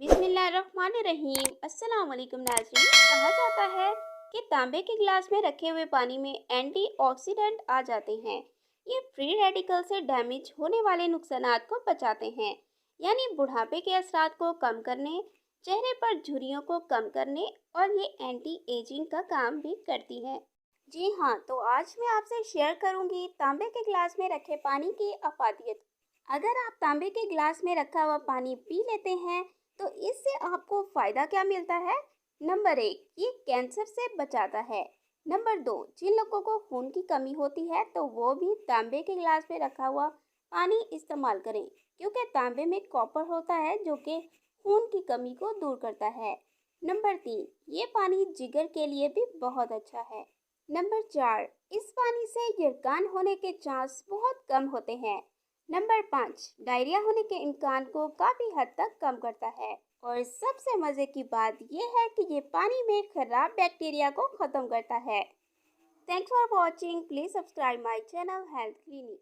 बिस्मिल्लाहिर्रहमानिर्रहीम। अस्सलाम वालेकुम नाज़रीन। कहा जाता है कि तांबे के गिलास में रखे हुए पानी में एंटीऑक्सीडेंट आ जाते हैं। ये फ्री रेडिकल से डैमेज होने वाले नुकसानात को बचाते हैं, यानी बुढ़ापे के असरात को कम करने, चेहरे पर झुर्रियों को कम करने और ये एंटी एजिंग का काम भी करती है। जी हाँ, तो आज मैं आपसे शेयर करूंगी तांबे के गिलास में रखे पानी की अफादियत। अगर आप तांबे के गिलास में रखा हुआ पानी पी लेते हैं तो इससे आपको फायदा क्या मिलता है। नंबर 1, ये कैंसर से बचाता है। नंबर 2, जिन लोगों को खून की कमी होती है तो वो भी तांबे के गिलास में रखा हुआ पानी इस्तेमाल करें, क्योंकि तांबे में कॉपर होता है जो कि खून की कमी को दूर करता है। नंबर 3, ये पानी जिगर के लिए भी बहुत अच्छा है। नंबर 4, इस पानी से यरकान होने के चांस बहुत कम होते हैं। नंबर 5, डायरिया होने के इम्कान को काफ़ी हद तक कम करता है। और सबसे मज़े की बात यह है कि ये पानी में खराब बैक्टीरिया को ख़त्म करता है। Thanks for watching. Please subscribe my channel health clinic.